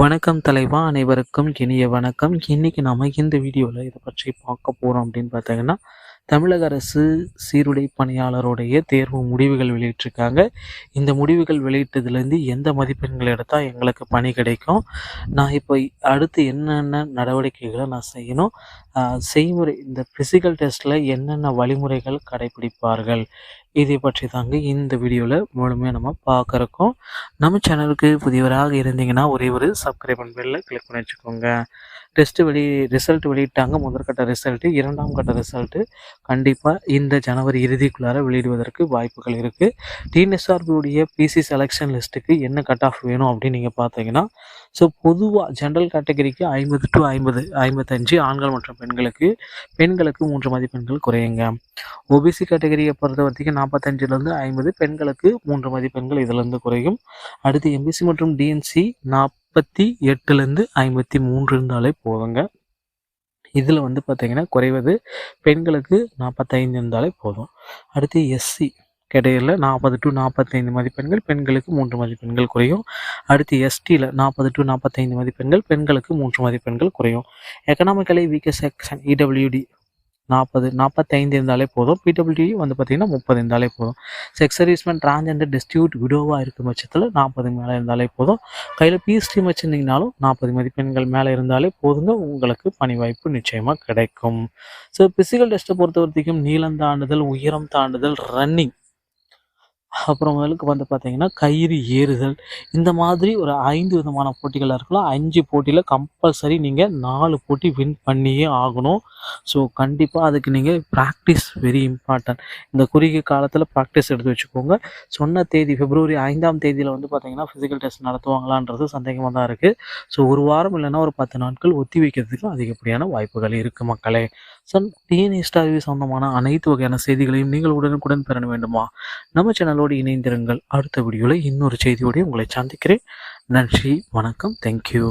வணக்கம் தலைவா, அனைவருக்கும் இனிய வணக்கம். இன்னைக்கு நாம இந்த வீடியோவில் இதை பற்றி பார்க்க போகிறோம் அப்படின்னு பார்த்தீங்கன்னா, தமிழக அரசு சீருடை பணியாளருடைய தேர்வு முடிவுகள் வெளியிட்டிருக்காங்க. இந்த முடிவுகள் வெளியிட்டதுலேருந்து எந்த மதிப்பெண்கள் எடுத்தால் எங்களுக்கு பணி கிடைக்கும், நான் இப்போ அடுத்து என்னென்ன நடவடிக்கைகளை நான் செய்யணும், செய்முறை இந்த ஃபிசிக்கல் டெஸ்ட்டில் என்னென்ன வழிமுறைகள் கடைபிடிப்பார்கள், இதை பற்றி தாங்க இந்த வீடியோவில் முழுமையாக நம்ம பார்க்குறோம். நம்ம சேனலுக்கு புதியவராக இருந்தீங்கன்னா ஒரே ஒரு சப்ஸ்கிரைப் பெல்ல கிளிக் பண்ணி வச்சுக்கோங்க. ரிசல்ட் வெளியிட்டாங்க. முதற்கட்ட ரிசல்ட்டு, இரண்டாம் கட்ட ரிசல்ட்டு கண்டிப்பாக இந்த ஜனவரி இறுதிக்குள்ளார வெளியிடுவதற்கு வாய்ப்புகள் இருக்குது. டிஎன்எஸ்ஆர்பியுடைய பிசி செலெக்ஷன் லிஸ்ட்டுக்கு என்ன கட் ஆஃப் வேணும் அப்படின்னு நீங்கள் பார்த்தீங்கன்னா, ஸோ பொதுவாக ஜென்ரல் கேட்டகரிக்கு 50 to 50, 55 ஆண்கள் மற்றும் பெண்களுக்கு 3 மதிப்பெண்கள் குறையுங்க. ஓபிசி கேட்டகரியை பொறுத்த வரைக்கும் 45லேருந்து 50, பெண்களுக்கு 3 மதிப்பெண்கள் இதிலிருந்து குறையும். அடுத்து எம்பிசி மற்றும் டிஎன்சி 48லேருந்து 53 இருந்தாலே போதுங்க. இதில் பார்த்தீங்கன்னா குறைவது பெண்களுக்கு 45 இருந்தாலே போதும். அடுத்து எஸ்சி கேட்டகரியில் 40 to 45 மதிப்பெண்கள், பெண்களுக்கு 3 மதிப்பெண்கள் குறையும். அடுத்து எஸ்டியில் 40 to 45 மதிப்பெண்கள், பெண்களுக்கு 3 மதிப்பெண்கள் குறையும். எக்கனாமிக்கலி வீக்கர் செக்ஷன் இடபிள்யூடி 45 இருந்தாலே போதும். பிடபிள்யூடி பார்த்தீங்கன்னா 30 இருந்தாலே போதும். செக்ஸ் சர்வீஸ்மேன், டிரான்ஜெண்டர், டிஸ்ட்ரிபியூட், விடோவாக இருக்கும் பட்சத்தில் 40 மேலே இருந்தாலே போதும். கையில் பிஎஸ்டி வச்சுருந்தீங்கனாலும் 40 மதிப்பெண்கள் மேலே இருந்தாலே போதுங்க, உங்களுக்கு பணி வாய்ப்பு நிச்சயமாக கிடைக்கும். ஸோ பிசிக்கல் டெஸ்ட்டை பொறுத்த வரைக்கும் நீளம் தாண்டுதல், உயரம் தாண்டுதல், ரன்னிங், அப்புறமேலுக்கு பார்த்தீங்கன்னா கயிறு ஏறுதல், இந்த மாதிரி ஒரு 5 விதமான போட்டிகள் இருக்கலாம். 5 போட்டியில் கம்பல்சரி நீங்கள் 4 போட்டி வின் பண்ணியே ஆகணும். ஸோ கண்டிப்பாக அதுக்கு நீங்கள் ப்ராக்டிஸ் வெரி இம்பார்ட்டன்ட். இந்த குறுகிய காலத்தில் ப்ராக்டிஸ் எடுத்து வச்சுக்கோங்க. சொன்ன தேதி February 5ஆம் தேதியில் பார்த்தீங்கன்னா ஃபிசிக்கல் டெஸ்ட் நடத்துவாங்களான்றது சந்தேகமாக தான் இருக்குது. ஸோ ஒரு வாரம் இல்லைன்னா ஒரு 10 நாட்கள் ஒத்தி வைக்கிறதுக்கு அதிகப்படியான வாய்ப்புகள் இருக்குது மக்களே. ஸோ டிஎன்எஸ்ஆர்பி சொந்தமான அனைத்து வகையான செய்திகளையும் நீங்கள் உடனுக்குடன் பெற வேண்டுமா? நம்ம சேனலோடு இணைந்திருங்கள். அடுத்த வீடியோவில் இன்னொரு செய்தியோடு உங்களை சந்திக்கிறேன். நன்றி, வணக்கம், தேங்க்யூ.